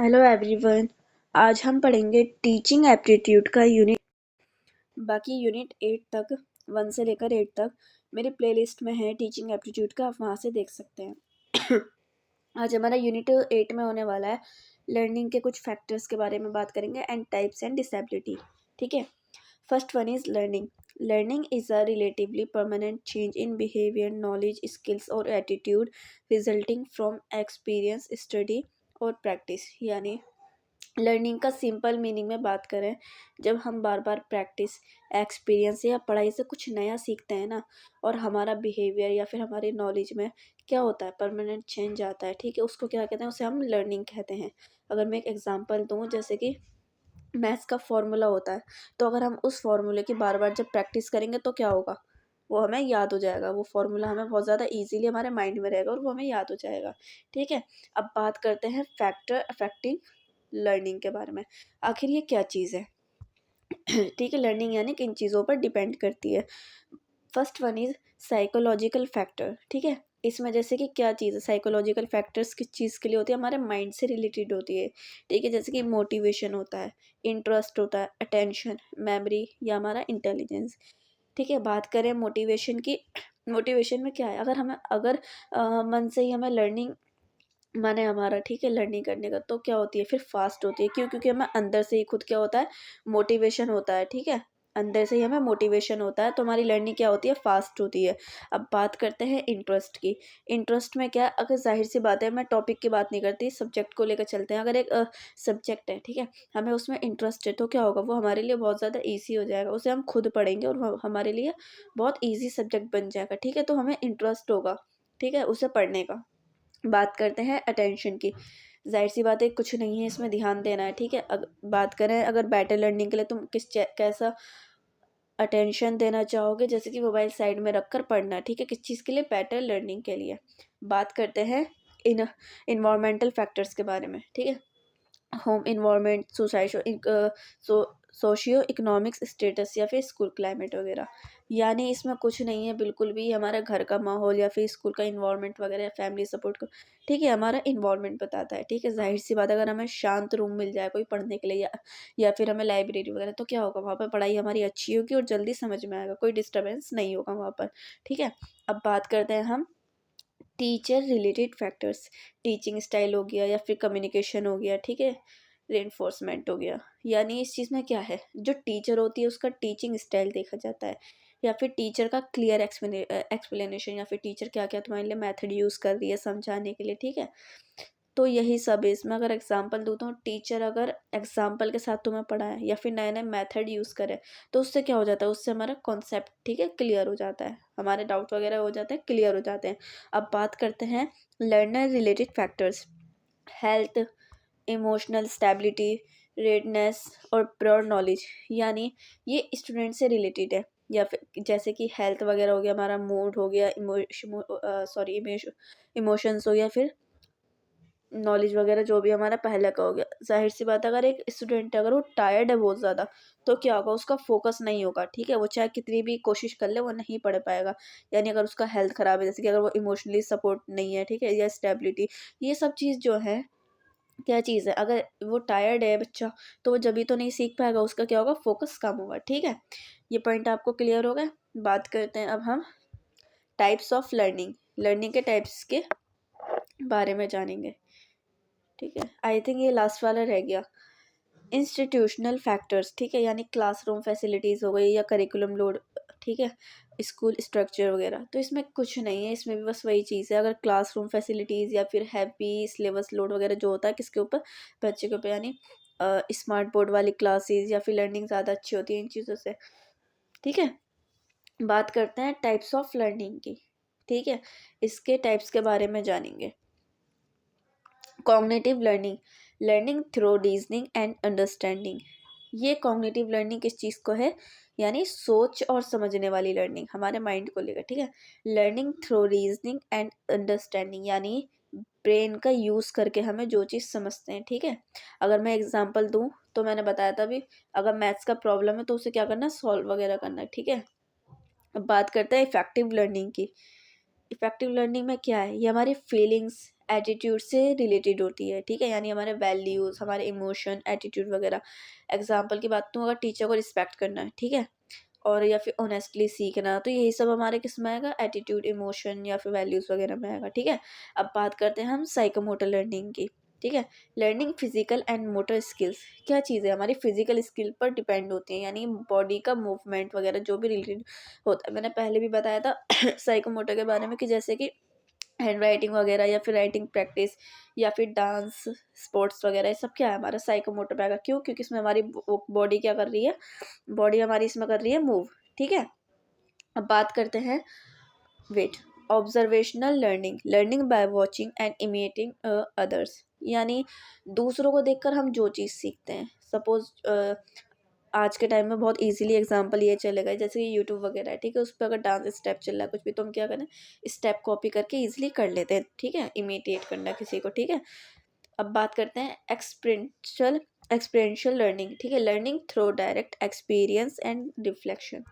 Hello everyone. आज हम पढ़ेंगे टीचिंग एप्टीट्यूड का यूनिट। बाकी यूनिट 8 तक 1 से लेकर 8 तक मेरी प्लेलिस्ट में है टीचिंग एप्टीट्यूड का, आप वहाँ से देख सकते हैं। आज हमारा यूनिट 8 में होने वाला है लर्निंग के कुछ फैक्टर्स के बारे में बात करेंगे एंड टाइप्स एंड डिसेबिलिटी। ठीक है, first one is learning. Learning is a relatively permanent change in behaviour, knowledge, skills और attitude resulting from experience, study और प्रैक्टिस। यानी लर्निंग का सिंपल मीनिंग में बात करें, जब हम बार बार प्रैक्टिस, एक्सपीरियंस या पढ़ाई से कुछ नया सीखते हैं ना, और हमारा बिहेवियर या फिर हमारी नॉलेज में क्या होता है, परमानेंट चेंज आता है। ठीक है, उसको क्या कहते हैं, उसे हम लर्निंग कहते हैं। अगर मैं एक एग्जांपल दूँ, जैसे कि मैथ्स का फॉर्मूला होता है, तो अगर हम उस फॉर्मूले की बार बार जब प्रैक्टिस करेंगे तो क्या होगा, वो हमें याद हो जाएगा। वो फॉर्मूला हमें बहुत ज़्यादा इजीली हमारे माइंड में रहेगा और वो हमें याद हो जाएगा। ठीक है, अब बात करते हैं फैक्टर अफेक्टिंग लर्निंग के बारे में। आखिर ये क्या चीज़ है? ठीक है, लर्निंग यानी किन चीज़ों पर डिपेंड करती है। First one is psychological factor. ठीक है, इसमें जैसे कि क्या चीज़ है, साइकोलॉजिकल फैक्टर्स किस चीज़ के लिए होती है, हमारे माइंड से रिलेटेड होती है। ठीक है, जैसे कि मोटिवेशन होता है, इंटरेस्ट होता है, अटेंशन, मेमोरी या हमारा इंटेलिजेंस। ठीक है, बात करें मोटिवेशन की। मोटिवेशन में क्या है, अगर मन से ही हमें लर्निंग मन है हमारा, ठीक है, लर्निंग करने का, तो क्या होती है फिर फास्ट होती है। क्यों? क्योंकि हमें अंदर से ही खुद क्या होता है, मोटिवेशन होता है। ठीक है, अंदर से ही हमें मोटिवेशन होता है, तो हमारी लर्निंग क्या होती है, फास्ट होती है। अब बात करते हैं इंटरेस्ट की। इंटरेस्ट में क्या, अगर जाहिर सी बात है, मैं टॉपिक की बात नहीं करती, सब्जेक्ट को लेकर चलते हैं। अगर एक सब्जेक्ट है, ठीक है, हमें उसमें इंटरेस्ट है, तो क्या होगा, वो हमारे लिए बहुत ज़्यादा ईजी हो जाएगा। उसे हम खुद पढ़ेंगे और वो हमारे लिए बहुत ईजी सब्जेक्ट बन जाएगा। ठीक है, तो हमें इंटरेस्ट होगा, ठीक है, उसे पढ़ने का। बात करते हैं अटेंशन की। जाहिर सी बात है, कुछ नहीं है इसमें ध्यान देना है। ठीक है, बात करें अगर बेटर लर्निंग के लिए तुम कैसा अटेंशन देना चाहोगे, जैसे कि मोबाइल साइड में रखकर पढ़ना। ठीक है, किस चीज़ के लिए, बेटर लर्निंग के लिए। बात करते हैं इन इन्वायरमेंटल फैक्टर्स के बारे में। ठीक है, home environment, socio economics status या फिर स्कूल क्लाइमेट वगैरह। यानी इसमें कुछ नहीं है बिल्कुल भी, हमारा घर का माहौल या फिर स्कूल का इन्वायरमेंट वगैरह, फैमिली सपोर्ट को, ठीक है, हमारा इन्वायरमेंट बताता है। ठीक है, जाहिर सी बात है, अगर हमें शांत रूम मिल जाए कोई पढ़ने के लिए, या फिर हमें लाइब्रेरी वगैरह, तो क्या होगा, वहाँ पर पढ़ाई हमारी अच्छी होगी और जल्दी समझ में आएगा, कोई डिस्टर्बेंस नहीं होगा वहाँ पर। ठीक है, अब बात करते हैं हम teacher related factors. Teaching style हो गया या फिर कम्युनिकेशन हो गया। ठीक है, रेनफोर्समेंट हो गया। यानी इस चीज़ में क्या है, जो टीचर होती है उसका टीचिंग स्टाइल देखा जाता है, या फिर टीचर का क्लियर एक्सप्लेनेशन, या फिर टीचर क्या क्या तुम्हारे लिए मेथड यूज़ कर रही है समझाने के लिए। ठीक है, तो यही सब है इसमें। अगर एग्जांपल दूँ तो टीचर अगर एग्जांपल के साथ तुम्हें पढ़ाए या फिर नए नए मेथड यूज़ करे, तो उससे क्या हो जाता है, उससे हमारा कॉन्सेप्ट, ठीक है, क्लियर हो जाता है, हमारे डाउट वगैरह हो जाते हैं, क्लियर हो जाते हैं। अब बात करते हैं learner related factors. Health, emotional stability, redness और प्योर नॉलेज। यानी ये स्टूडेंट से रिलेटेड है, या फिर जैसे कि हेल्थ वगैरह हो गया, हमारा मूड हो गया, इमोशंस हो गया, फिर नॉलेज वगैरह जो भी हमारा पहले का हो गया। जाहिर सी बात है, अगर एक स्टूडेंट है, अगर वो टायर्ड है बहुत ज़्यादा, तो क्या होगा, उसका फोकस नहीं होगा। ठीक है, वो चाहे कितनी भी कोशिश कर ले, वो नहीं पढ़ पाएगा। यानी अगर उसका हेल्थ ख़राब है, जैसे कि अगर वो इमोशनली सपोर्ट नहीं है, ठीक है, या स्टेबिलिटी, ये सब चीज़ जो है, क्या चीज़ है, अगर वो टायर्ड है बच्चा, तो वो जब तो नहीं सीख पाएगा, उसका क्या होगा, फोकस कम होगा। ठीक है, ये पॉइंट आपको क्लियर हो गया। बात करते हैं अब हम टाइप्स ऑफ लर्निंग। लर्निंग के टाइप्स के बारे में जानेंगे। ठीक है, आई थिंक ये लास्ट वाला रह गया, इंस्टीट्यूशनल फैक्टर्स। ठीक है, यानी क्लासरूम फैसिलिटीज़ हो गई या करिकुलम लोड, ठीक है, स्कूल स्ट्रक्चर वगैरह। तो इसमें कुछ नहीं है, इसमें भी बस वही चीज़ है। अगर क्लासरूम फैसिलिटीज़ या फिर हैवी सिलेबस लोड वगैरह जो होता है, किसके ऊपर, बच्चे के ऊपर। यानी स्मार्ट बोर्ड वाली क्लासेस या फिर लर्निंग ज़्यादा अच्छी होती है इन चीज़ों से। ठीक है, बात करते हैं टाइप्स ऑफ लर्निंग की। ठीक है, इसके टाइप्स के बारे में जानेंगे। Cognitive learning, learning through reasoning and understanding. ये कॉग्निटिव लर्निंग किस चीज़ को है, यानी सोच और समझने वाली लर्निंग, हमारे माइंड को लेकर। ठीक है, learning through reasoning and understanding, यानी ब्रेन का यूज़ करके हमें जो चीज़ समझते हैं। ठीक है, अगर मैं एग्जांपल दूं, तो मैंने बताया था अभी, अगर मैथ्स का प्रॉब्लम है तो उसे क्या करना है, सॉल्व वगैरह करना है। ठीक है, अब बात करते हैं इफेक्टिव लर्निंग की। इफेक्टिव लर्निंग में क्या है, ये हमारी फीलिंग्स, एटीट्यूड से रिलेटेड होती है, ठीक है, यानी हमारे वैल्यूज़, हमारे इमोशन, एटीट्यूड वगैरह। एग्जाम्पल की बात, तो अगर टीचर को रिस्पेक्ट करना है, ठीक है, और या फिर ऑनेस्टली सीखना, तो यही सब हमारे किस में आएगा, एटीट्यूड, इमोशन या फिर वैल्यूज़ वगैरह में आएगा, ठीक है। अब बात करते हैं हम साइकोमोटर लर्निंग की, ठीक है। Learning physical and motor skills क्या चीज़ है, हमारी फिजिकल स्किल पर डिपेंड होती है, यानी बॉडी का मूवमेंट वगैरह जो भी रिलेटेड होता है। मैंने पहले भी बताया था साइकोमोटर के बारे में कि जैसे कि हैंड राइटिंग वगैरह या फिर राइटिंग प्रैक्टिस या फिर डांस, स्पोर्ट्स वगैरह, ये सब क्या है, हमारा साइकोमोटर पे आएगा। क्यों? क्योंकि इसमें हमारी बॉडी क्या कर रही है, बॉडी हमारी इसमें कर रही है मूव, ठीक है। अब बात करते हैं वेट observational learning, learning by watching and imitating others, यानी दूसरों को देखकर हम जो चीज़ सीखते हैं। सपोज आज के टाइम में बहुत इजीली एग्जांपल ये चलेगा, जैसे कि यूट्यूब वगैरह है, ठीक है, उस पर अगर डांस स्टेप चल रहा है कुछ भी, तो हम क्या करें, स्टेप कॉपी करके इजीली कर लेते हैं, ठीक है, इमिटेट करना किसी को, ठीक है। अब बात करते हैं एक्सपीरियंशियल लर्निंग, ठीक है, learning through direct experience and reflection,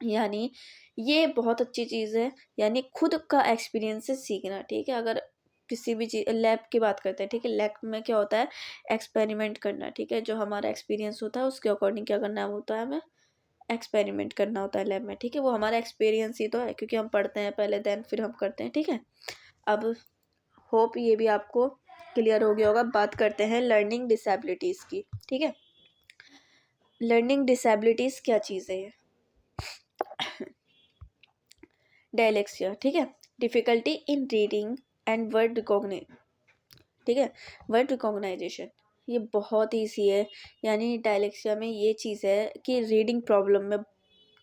यानी ये बहुत अच्छी चीज़ है, यानी खुद का एक्सपीरियंस से सीखना, ठीक है। अगर किसी भी चीज़, लैब की बात करते हैं, ठीक है, लैब में क्या होता है, एक्सपेरिमेंट करना, ठीक है, जो हमारा एक्सपीरियंस होता है उसके अकॉर्डिंग क्या करना होता है, हमें एक्सपेरिमेंट करना होता है लैब में, ठीक है। वो हमारा एक्सपीरियंस ही तो है, क्योंकि हम पढ़ते हैं पहले, देन फिर हम करते हैं, ठीक है। अब होप ये भी आपको क्लियर हो गया होगा। बात करते हैं लर्निंग डिसेबिलिटीज़ की, ठीक है। लर्निंग डिसेबिलिटीज़ क्या चीज़ है, डायलेक्सिया, ठीक है, difficulty in reading and word recognition, ठीक है, वर्ड रिकॉग्नाइजेशन, ये बहुत ईजी है। यानी डायलेक्सिया में ये चीज़ है कि रीडिंग प्रॉब्लम में,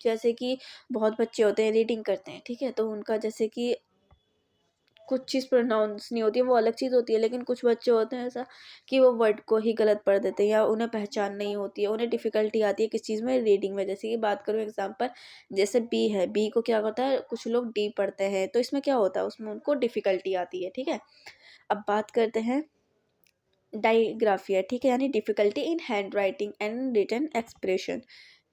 जैसे कि बहुत बच्चे होते हैं रीडिंग करते हैं, ठीक है, तो उनका जैसे कि कुछ चीज़ प्रोनाउंस नहीं होती है, वो अलग चीज़ होती है, लेकिन कुछ बच्चे होते हैं ऐसा कि वो वर्ड को ही गलत पढ़ देते हैं, या उन्हें पहचान नहीं होती है, उन्हें डिफ़िकल्टी आती है किस चीज़ में, रीडिंग में। जैसे कि बात करूँ एग्जांपल, जैसे बी है, बी को क्या होता है, कुछ लोग डी पढ़ते हैं, तो इसमें क्या होता है, उसमें उनको डिफ़िकल्टी आती है, ठीक है। अब बात करते हैं डाइग्राफिया, ठीक है, यानी difficulty in hand writing and written expression,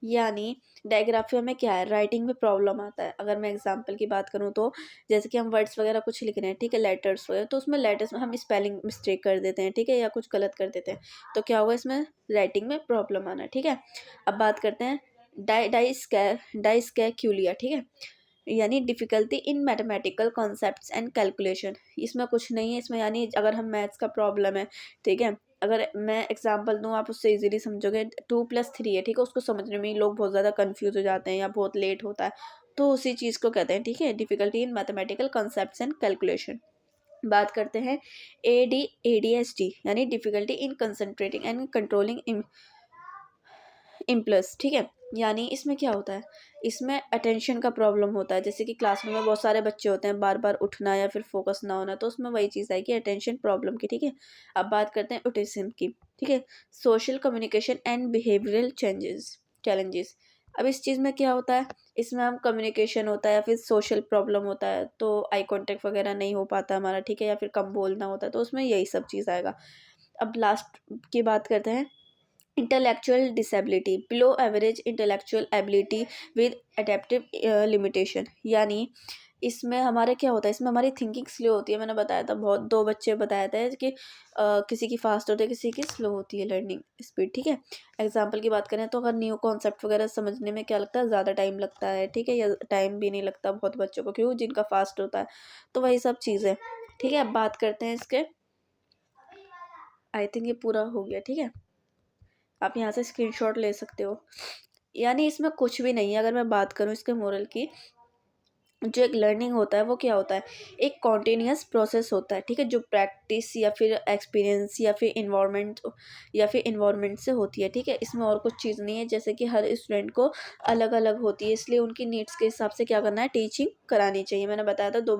यानी डायग्राफिया में क्या है, राइटिंग में प्रॉब्लम आता है। अगर मैं एग्जांपल की बात करूँ तो जैसे कि हम वर्ड्स वगैरह कुछ लिख रहे हैं, ठीक है, लेटर्स वगैरह, तो उसमें लेटर्स में हम स्पेलिंग मिस्टेक कर देते हैं, ठीक है, या कुछ गलत कर देते हैं, तो क्या होगा, इसमें राइटिंग में प्रॉब्लम आना, ठीक है। अब बात करते हैं डाइस्कैक्यूलिया, ठीक है, यानी difficulty in mathematical concepts and calculation, इसमें कुछ नहीं है, इसमें यानी अगर हम मैथ्स का प्रॉब्लम है, ठीक है, अगर मैं एग्जांपल दूँ आप उससे इजीली समझोगे, 2+3 है, ठीक है, उसको समझने में ही लोग बहुत ज़्यादा कंफ्यूज हो जाते हैं या बहुत लेट होता है, तो उसी चीज़ को कहते हैं, ठीक है, difficulty in mathematical concepts and calculation. बात करते हैं ADHD, यानी difficulty in concentrating and controlling impulse, ठीक है, यानी इसमें क्या होता है, इसमें अटेंशन का प्रॉब्लम होता है, जैसे कि क्लासरूम में बहुत सारे बच्चे होते हैं, बार बार उठना या फिर फोकस ना होना, तो उसमें वही चीज़ आएगी, अटेंशन प्रॉब्लम की, ठीक है। अब बात करते हैं ऑटिज्म की, ठीक है, social communication and behavioural challenges. अब इस चीज़ में क्या होता है, इसमें हम कम्युनिकेशन होता है या फिर सोशल प्रॉब्लम होता है, तो आई कॉन्टेक्ट वगैरह नहीं हो पाता हमारा, ठीक है, या फिर कम बोलना होता है, तो उसमें यही सब चीज़ आएगा। अब लास्ट की बात करते हैं intellectual disability, below average intellectual ability with adaptive limitation, यानी इसमें हमारे क्या होता है, इसमें हमारी थिंकिंग स्लो होती है। मैंने बताया था, बहुत दो बच्चे बताया था कि किसी की फास्ट होती है, किसी की स्लो होती है लर्निंग स्पीड, ठीक है। एग्जांपल की बात करें तो अगर न्यू कॉन्सेप्ट वगैरह समझने में क्या लगता है, ज़्यादा टाइम लगता है, ठीक है, या टाइम भी नहीं लगता बहुत बच्चों को, क्यों, जिनका फास्ट होता है, तो वही सब चीज़ें, ठीक है। अब बात करते हैं इसके, आई थिंक ये पूरा हो गया, ठीक है, आप यहाँ से स्क्रीनशॉट ले सकते हो। यानी इसमें कुछ भी नहीं है, अगर मैं बात करूँ इसके मोरल की, जो एक लर्निंग होता है वो क्या होता है, एक कॉन्टिन्यूस प्रोसेस होता है, ठीक है, जो प्रैक्टिस या फिर एक्सपीरियंस या फिर इन्वायरमेंट से होती है, ठीक है, इसमें और कुछ चीज़ नहीं है। जैसे कि हर स्टूडेंट को अलग अलग होती है, इसलिए उनकी नीड्स के हिसाब से क्या करना है, टीचिंग करानी चाहिए। मैंने बताया था दो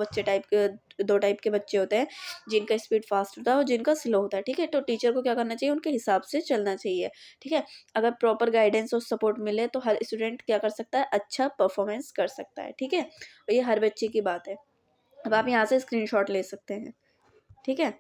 टाइप के बच्चे होते हैं, जिनका स्पीड फास्ट होता है और जिनका स्लो होता है, ठीक है, तो टीचर को क्या करना चाहिए, उनके हिसाब से चलना चाहिए, ठीक है। अगर प्रॉपर गाइडेंस और सपोर्ट मिले तो हर स्टूडेंट क्या कर सकता है, अच्छा परफॉर्मेंस कर सकता है, ठीक है, और ये हर बच्चे की बात है। अब आप यहाँ से स्क्रीनशॉट ले सकते हैं, ठीक है।